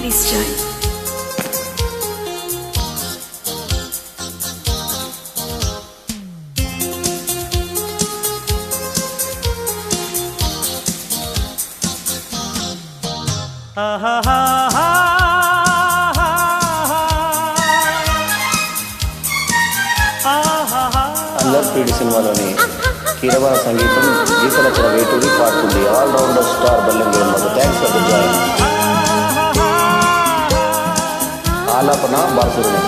Please join. Allari PD సినిమాలోని కీరవాణ సంగీతం గీత రచన వేటూరి పాడుతుంది. All rounder star Ballem Venumadhav. Thanks for the join. ఆలాపన బాసురుని.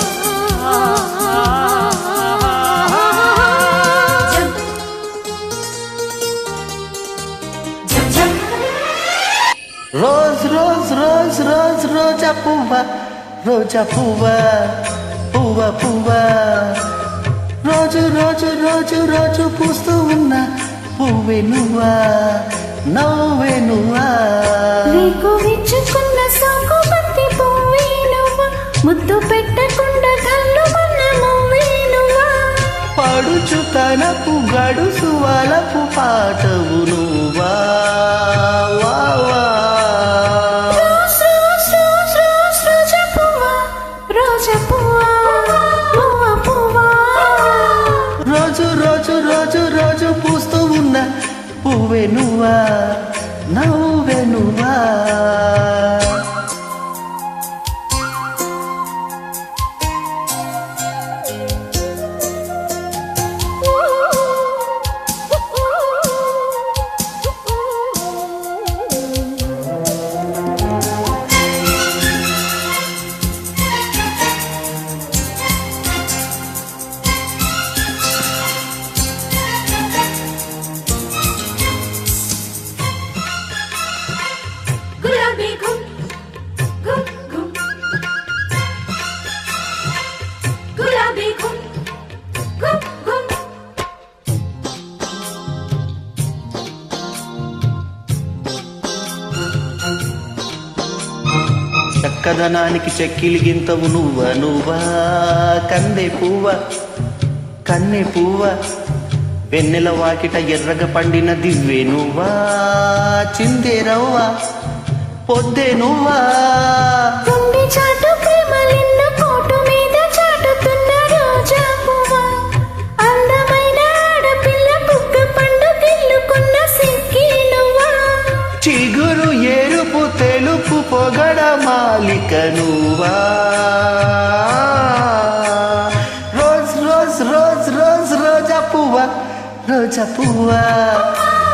రోజ్ రోజ్ రోజ్ రోజ్ రోజా పువ్వ, రోజా పువ్వ, పువ్వ పువ్వ, రోజు రోజు రోజు రోజు పూస్తూ ఉన్న పువ్వే నువ్వా, నవ్వే నువ్వా. నీకు విచ్చుకున్న సాకు బంతి పువ్వే నువ్వా, ముద్దు పెట్టకుండా కళ్ళు మన్న మువ్వే నువ్వా. పడుచు తనపు గడుసు వలపు పాటవు నువ్వా. రోజు రోజు రోజు రోజు పూస్తూ ఉన్న పువ్వే నువ్వా, నవ్వే నువ్వా. చక్కదనానికి చెక్కిలి గింతవు నువ్వా, నువ్వా కందే పువ్వ, కన్నె పువ్వ, వెన్నెల వాకిట ఎర్రగ పండిన దివ్వే నువ్వా, చిందే రవ్వ, పొద్దే నువ్వా. గుండె చాటు ప్రేమలిన్న కోటు మీద చాటుతున్న రోజా పువ్వ, అందమైన ఆడపిల్ల కుక్క పండు గిల్లుకున్న సిక్కి నువ్వా. చిగురు ఎరుపు తెలుపు పొగడ మాలిక నువ్వా. రోజ్ రోజ్ రోజ్ రోజ్ రోజా పువ్వ, రోజా పువ్వ,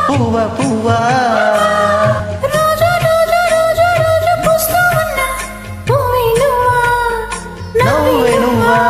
పువ్వ పువ్వ. రోజు రోజు రోజు రోజు పూస్తూ ఉన్న పువ్వే నువ్వా, నవ్వే నువ్వా.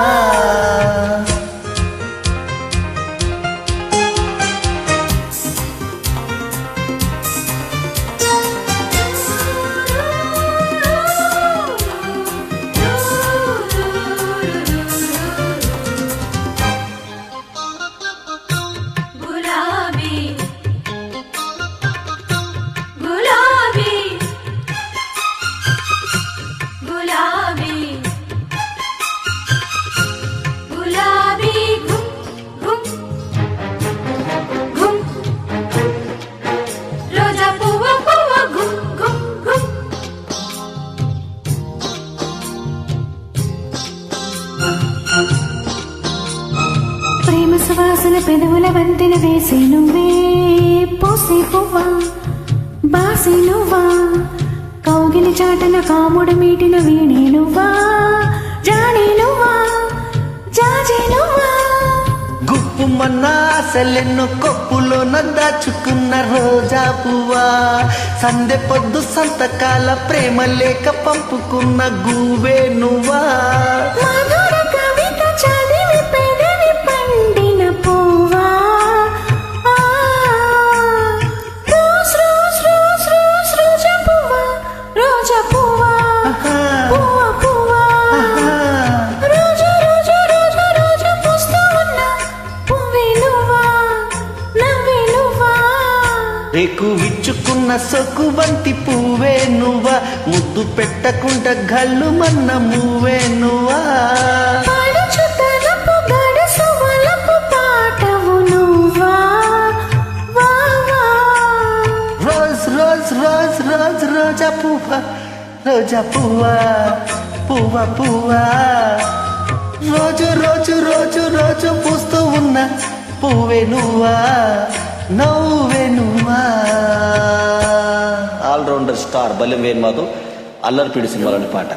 ప్రేమ సువాసన పెదవుల వంతెన వేసి నువ్వే, పోసి పువ్వా, బాసి నువ్వా, కౌగిలి చాటన కాముడు మీటిన వీణే నువ్వా, జానీ నువ్వా, జాజీ నువ్వా. గుప్పుమన్న ఆశలెన్నో కొప్పులోన దాచుకున్న రోజా పువ్వా, సందె పొద్దు సంతకాల ప్రేమ లేక పంపుకున్న గువే నువ్వా. మధుర కవిత చదివి పెదవి పండిన పువ్వా. రోజ్ రోజ్ రోజ్ రోజ్ రోజా పువ్వా, రోజా పువ్వా, పువ్వ పువ్వా. రోజు రోజు రోజు రోజు పూస్తూ ఉన్న పువ్వే నువ్వా, నవ్వే నువ్వా. రేకు విచ్చుకున్న సొక్కు బంతి పువ్వే నువ్వా, ముద్దు పెట్టకుండా గల్లు మన్న మువ్వే నువ్వా. పడుచు తలపు గడుసు వలపు పాటవు నువ్వా, వా వా. రోజ్ రోజ్ రోజ్ రోజ్ రోజా పువ్వ, రోజా పువ్వా పువ్వా పువ్వా రోజు రోజు రోజు రోజు పూస్తూ ఉన్న పువ్వే నువ్వా నవ్వే నువ్వా. ఆల్రౌండర్ స్టార్ బల్లెం వేణు మాధవ్ అల్లరిపీడి సినిమాలోని పాట.